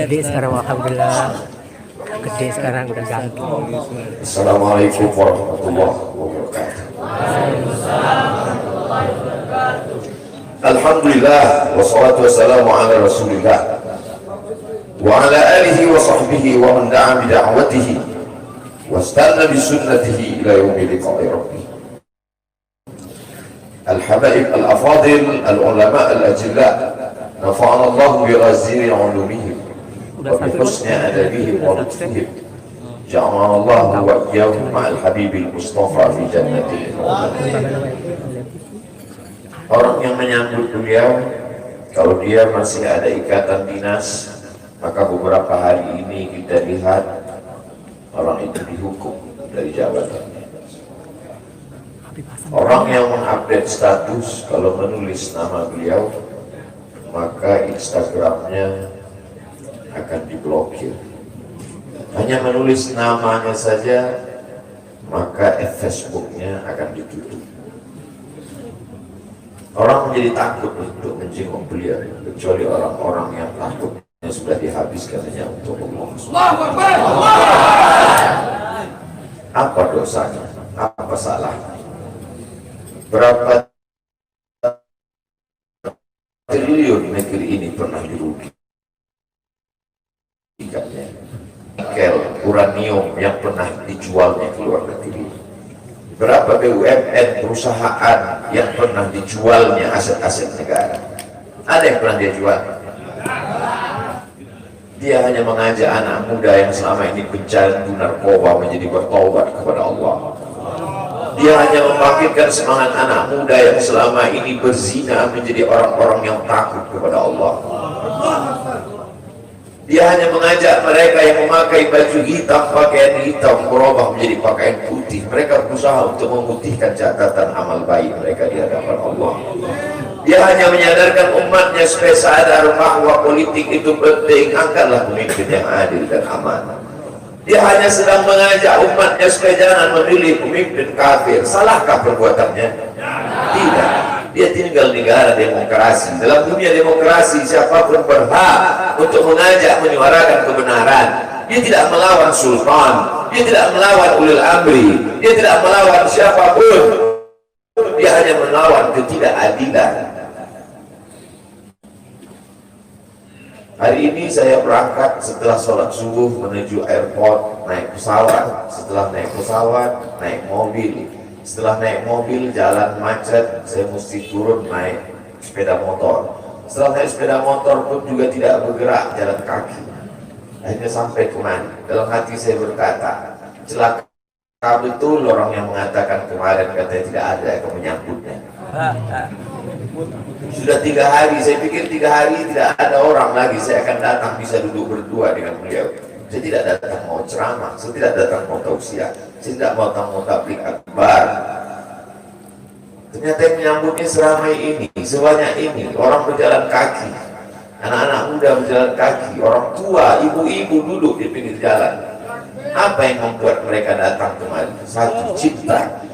gede sekarang, alhamdulillah gede sekarang, udah ganti. Assalamualaikum warahmatullahi wabarakatuh. Alhamdulillah wassalatu wassalamu ala rasulillah wa ala alihi wa sahbihi wa man da'a bi da'watihi wastanna bi sunnatihi ila yaumi liqa'i rabbih. Al-habaib al-afadil al-ulama al-ajilla nafa'ana Allah bi razili 'ulumihim wa bi husni adabihim wa lutfihim. Ja'alana Allah wa iyyahum ma'al habibil mustafa fi jannatin. Orang yang menyambut beliau, kalau dia masih ada ikatan dinas, maka beberapa hari ini kita lihat orang itu dihukum dari jabatannya. Orang yang mengupdate status kalau menulis nama beliau, maka Instagramnya akan diblokir. Hanya menulis namanya saja, maka Facebooknya akan ditutup. Orang menjadi takut untuk menjenguk beliau, kecuali orang-orang yang takutnya sudah dihabiskan hanya untuk Allah. Apa dosanya? Apa salahnya? Berapa triliun negeri ini pernah dirugikannya? Nikel, uranium yang pernah dijualnya ke luar negeri. Berapa BUMN perusahaan yang pernah dijualnya aset-aset negara? Ada yang pernah dia jual? Dia hanya mengajak anak muda yang selama ini pecandu narkoba menjadi bertobat kepada Allah. Dia hanya membangkitkan semangat anak muda yang selama ini berzina menjadi orang-orang yang takut kepada Allah. Dia hanya mengajak mereka yang memakai baju hitam, pakaian hitam, berubah menjadi pakaian putih. Mereka berusaha untuk memutihkan catatan amal baik mereka di hadapan Allah. Dia hanya menyadarkan umatnya supaya sadar bahwa politik itu penting. Angkatlah pemimpin yang adil dan amanah. Dia hanya sedang mengajak umatnya supaya jangan memilih pemimpin kafir. Salahkah perbuatannya? Tidak. Dia tinggal negara demokrasi. Dalam dunia demokrasi, siapapun berhak untuk mengajak menyuarakan kebenaran. Dia tidak melawan sultan, dia tidak melawan ulil amri, dia tidak melawan siapapun. Dia hanya melawan ketidakadilan. Hari ini saya berangkat setelah sholat subuh menuju airport, naik pesawat. Setelah naik pesawat, naik mobil. Setelah naik mobil, jalan macet, saya mesti turun naik sepeda motor. Setelah naik sepeda motor pun juga tidak bergerak, jalan kaki. Akhirnya sampai kemana? Dalam hati saya berkata, celaka betul orang yang mengatakan kemarin katanya tidak ada yang menyambutnya. Sudah 3 hari, saya pikir 3 hari tidak ada orang lagi, saya akan datang bisa duduk berdua dengan beliau. Saya tidak datang mau ceramah, saya tidak datang mau tausiah, saya tidak datang mau tabligh akbar. Ternyata yang menyambutnya seramai ini, sebanyak ini, orang berjalan kaki, anak-anak muda berjalan kaki, orang tua, ibu-ibu duduk di pinggir jalan. Apa yang membuat mereka datang kemari? Satu, cinta.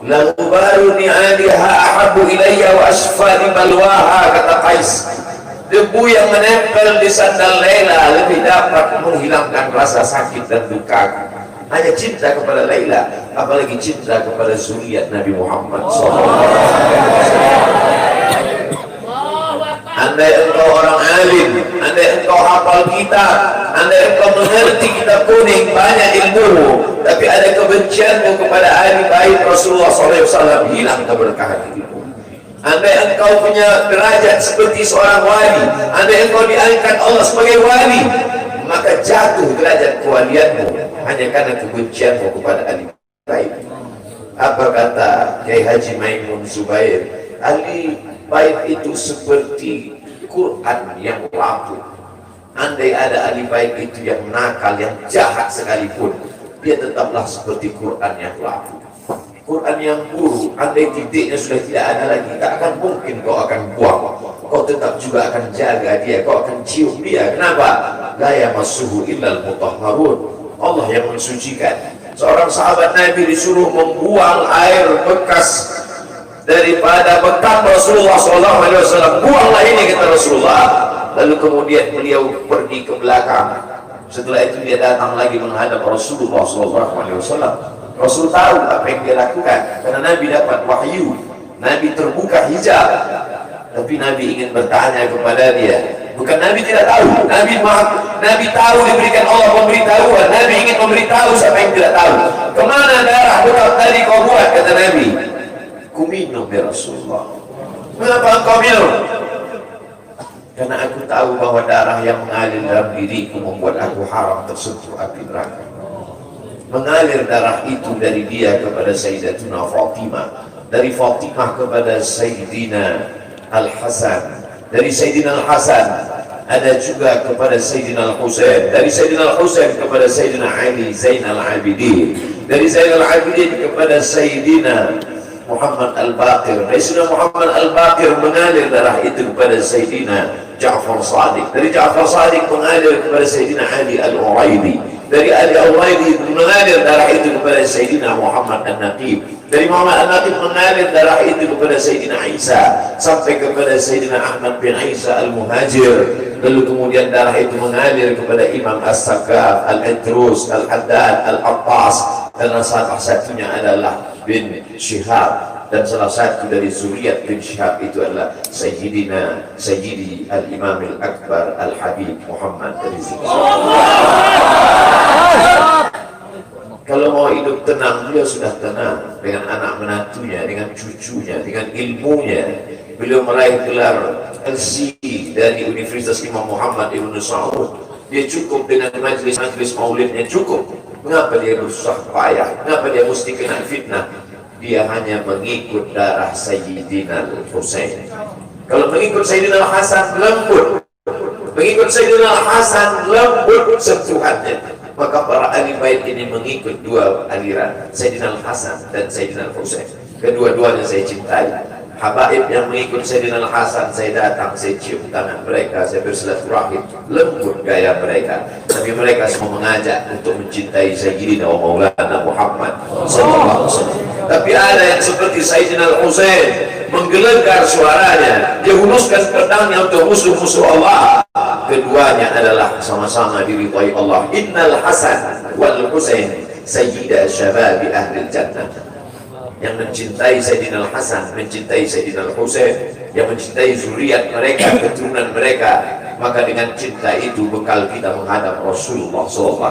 Lalu baru ni'aliha ahabu ilayya wa asfali balwaha, kata Qais. Debu yang menempel di sandal Laila lebih dapat menghilangkan rasa sakit dan duka. Hanya cinta kepada Laila, apalagi cinta kepada zuriat Nabi Muhammad SAW. Andai engkau orang alim, andai engkau hafal kitab, andai engkau mengerti kitab kuning, banyak ilmu, tapi ada kebencianmu kepada ahli bait Rasulullah SAW, hilang keberkahan hidupmu. Andai engkau punya derajat seperti seorang wali, andai engkau diangkat Allah sebagai wali, maka jatuh derajat kewalianmu hanya karena kebencianmu kepada ahli bait. Apa kata Kiai Haji Maimun Zubair? Ahli bait itu seperti Quran yang lapuk. Andai ada ahli bait itu yang nakal, yang jahat sekalipun, dia tetaplah seperti Quran yang lapuk. Quran yang buruk, andai titiknya sudah tidak ada lagi, tak akan mungkin kau akan buang. Kau tetap juga akan jaga dia, kau akan cium dia. Kenapa? La yamassuhu illal mutahharun. Allah yang mensucikan. Seorang sahabat Nabi disuruh membuang air bekas daripada bekam Rasulullah SAW. Buanglah ini, kata Rasulullah. lalu kemudian beliau pergi ke belakang. Setelah itu dia datang lagi menghadap Rasulullah SAW. Rasul tahu apa yang dia lakukan karena Nabi dapat wahyu, Nabi terbuka hijab, tapi Nabi ingin bertanya kepada dia. Bukan Nabi tidak tahu, Nabi tahu, diberikan Allah pemberitahuan. Nabi ingin memberitahu siapa yang tidak tahu. Kemana darah bekal tadi kau buat? Kata Nabi, ku minum ya Rasulullah. Mengapa engkau minum? Karena aku tahu bahwa darah yang mengalir dalam diriku membuat aku haram tersentuh api neraka. Mengalir darah itu dari dia kepada Sayyidatuna Fatimah, dari Fatimah kepada Sayyidina Al-Hasan, dari Sayyidina Al-Hasan ada juga kepada Sayyidina Al-Husain, dari Sayyidina Al-Husain kepada Sayyidina Ali Zainal Abidin, dari Zainal Abidin kepada Sayyidina Muhammad Al-Baqir, dari Sayyidina Muhammad Al-Baqir mengalir darah itu kepada Sayyidina Ja'far Sadiq, dari Ja'far Sadiq mengalir kepada Sayyidina Ali Al-Uraidi, dari Ali Al-Uraidi mengalir darah itu kepada Sayyidina Muhammad An-Naqib, dari Muhammad An-Naqib mengalir darah itu kepada Sayyidina Isa sampai kepada Sayyidina Ahmad bin Isa Al-Muhajir, lalu kemudian darah itu mengalir kepada Imam As-Sakaf, Al-Idrus, Al-Haddad, Al-Abbas, dan salah satunya adalah bin Syihab, dan salah satu dari zuriat bin Syihab itu adalah Sayyidi Al-Imam Al-Akbar Al-Habib Muhammad Rizik. Kalau mau hidup tenang, beliau sudah tenang dengan anak menantunya, dengan cucunya, dengan ilmunya. Beliau meraih gelar LC dari Universitas Imam Muhammad Ibn Saud. Dia cukup dengan majlis-majlis maulidnya, cukup. Mengapa dia bersusah payah? Mengapa dia mesti kena fitnah? Dia hanya mengikut darah Sayyidina Al-Husain. Kalau mengikut Sayyidina Al-Hasan lembut, mengikut Sayyidina Al-Hasan lembut sentuhannya. Maka para ahli bait ini mengikut dua aliran, Sayyidina Al-Hasan dan Sayyidina Al-Husain. Kedua-duanya saya cintai. Habaib yang mengikut Sayyidina Al-Hasan, saya datang, saya cium tangan mereka, saya bersilaturahim, lembut gaya mereka. Tapi mereka semua mengajak untuk mencintai Sayyidina wa Maulana Muhammad sallallahu alaihi wasallam. Tapi ada yang seperti Sayyidina Al-Husain menggelegar suaranya, dia huluskan pedangnya untuk musuh-musuh Allah. Keduanya adalah sama-sama diridhai Allah. Innal Hasan wal Husain sayyida syababi ahli jannah. Yang mencintai Sayyidina Al-Hasan, mencintai Sayyidina Al-Husain, yang mencintai zuriat mereka, keturunan mereka, maka dengan cinta itu bekal kita menghadap Rasulullah SAW.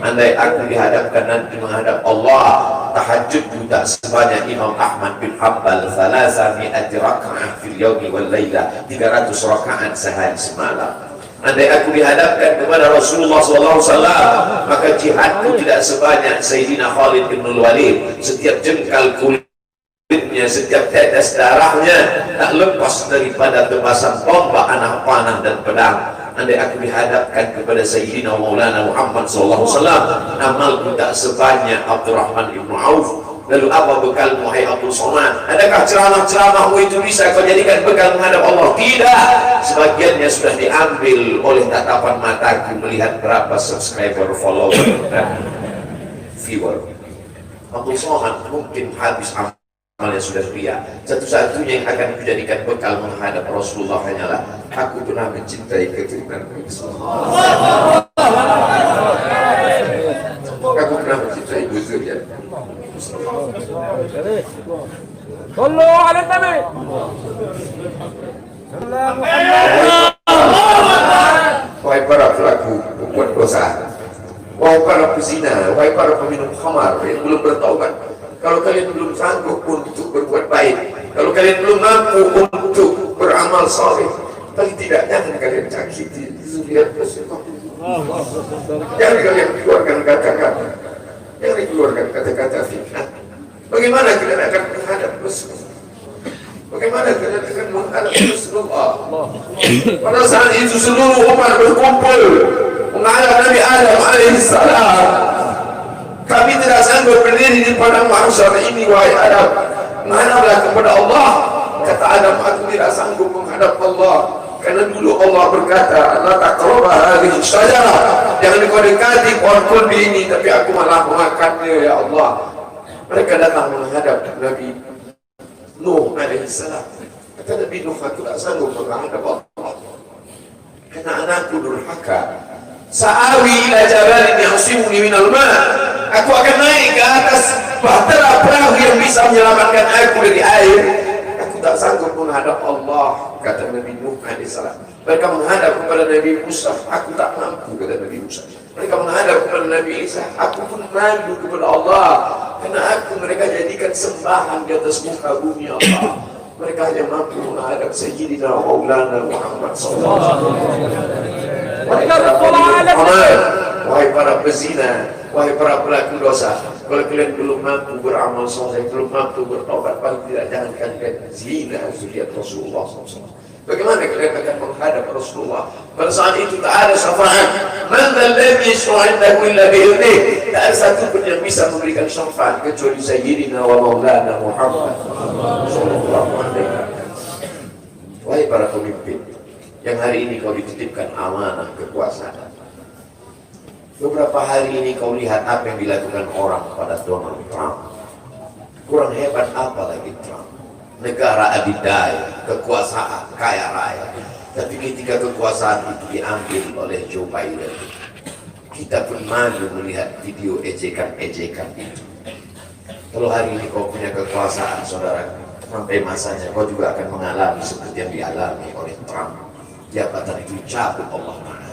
Andai aku dihadapkan nanti menghadap Allah, tahajud tak sebanyak Imam Ahmad bin Hanbal, 300 raka'ah fil yawmi wal layla, 300 rakaat sehari semalam. Andai aku dihadapkan kepada Rasulullah SAW, maka jihadku tidak sebanyak Sayyidina Khalid bin Walid. Setiap jengkal kulitnya, setiap tetes darahnya tak lepas daripada tebasan tombak, anak panah dan pedang. Andai aku dihadapkan kepada Sayyidina Maulana Muhammad SAW, amalku tak sebanyak Abdurrahman ibn Auf. Lalu apa bekal wahai Abdul Somad? Adakah ceramah-ceramahmu itu bisa kau jadikan bekal menghadap Allah? Tidak. Sebagiannya sudah diambil oleh tatapan mataku melihat berapa subscriber, follower, dan viewer. Abdul Somad mungkin habis amalnya sudah ria. Satu-satunya yang akan dijadikan bekal menghadap Rasulullah hanyalah aku pernah mencintai keturunan Rasulullah. Aku pernah mencintai zuriat. Sallu ala Nabi. Wahai para pelaku berbuat dosa, wahai para pezina, wahai para peminum khamar yang belum bertaubat, kalau kalian belum sanggup untuk berbuat baik, kalau kalian belum mampu untuk beramal saleh, paling tidak jangan kalian cakiti zuriat Rasulullah. Jangan kalian keluarkan kata-kata, jangan keluarkan kata-kata fitnah. Bagaimana kalian akan menghadap Rasulullah? Bagaimana kalian akan menghadap Rasulullah? Pada saat itu seluruh umat berkumpul menghadap Nabi Adam alaihissalam. Kami tidak sanggup berdiri di padang mahsyar ini, wahai Adam, menghadaplah kepada Allah. Kata Adam, aku tidak sanggup menghadap Allah, karena dulu Allah berkata, la taqrabu hadhihi syajarah, jangan kau dekati pohon kulbi ini, tapi aku malah memakannya ya Allah. Mereka datang menghadap Nabi Nuh alaihissalam. Kata Nabi Nuh, aku tak sanggup menghadap Allah. anak-anakku durhaka. Sa'awi ila jabalin ya'simuni minal ma'. Aku akan naik ke atas bahtera perahu yang bisa menyelamatkan aku dari air. Aku tak sanggup menghadap Allah, kata Nabi Nuh alaihissalam. Mereka menghadap kepada Nabi Musa, aku tak mampu, kata Nabi Musa. Mereka menghadap kepada Nabi Isa, aku pun malu kepada Allah, karena mereka jadikan sembahan di atas muka bumi Allah. Mereka hanya mampu menghadap Sayyidina Maulana Muhammad SAW. Wahai para pezina, wahai para pelaku dosa, kalau kalian belum mampu beramal soleh, belum mampu bertobat, paling tidak jangan kalian zina zuriat Rasulullah SAW. Bagaimana kalian akan menghadap Rasulullah? Pada saat itu tak ada syafaat. Man alladhi yashfa'u indahu illa bi'idhnihi. Tak ada satu pun yang bisa memberikan syafaat kecuali Sayyidina wa Maulana Muhammad sallallahu alaihi wasallam. Wahai para pemimpin, yang hari ini kau dititipkan amanah kekuasaan. Beberapa hari ini kau lihat apa yang dilakukan orang pada Donald Trump. Kurang hebat apa lagi Trump? Negara adidaya, kekuasaan, kaya raya. Tapi ketika kekuasaan itu diambil oleh Joe Biden, kita pun malu melihat video ejekan-ejekan itu. Kalau hari ini kau punya kekuasaan, saudara, sampai masanya kau juga akan mengalami seperti yang dialami oleh Trump. Jabatan itu cabut Allah Ta'ala.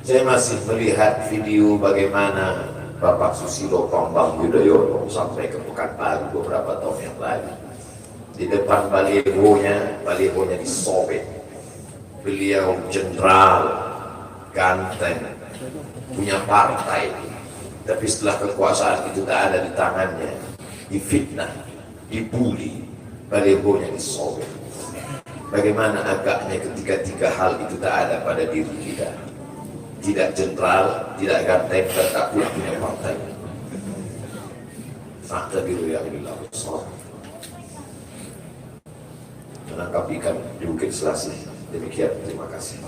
Saya masih melihat video bagaimana Bapak Susilo Bambang Yudhoyono sampai ke Pekanbaru beberapa tahun yang lalu. Di depan balihonya disobek. Beliau jenderal, ganteng, punya partai. Tapi setelah kekuasaan itu tak ada di tangannya, difitnah, dibully, balihonya disobek. Bagaimana agaknya ketika tiga hal itu tak ada pada diri kita. Tidak jenderal, tidak ganteng, dan tak pula punya partai. Fakta biru yang dilakukan menangkap ikan di Bukit Selasih. Demikian, terima kasih.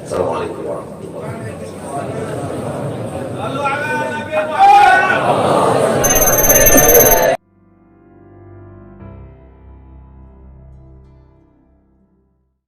Assalamualaikum warahmatullahi wabarakatuh.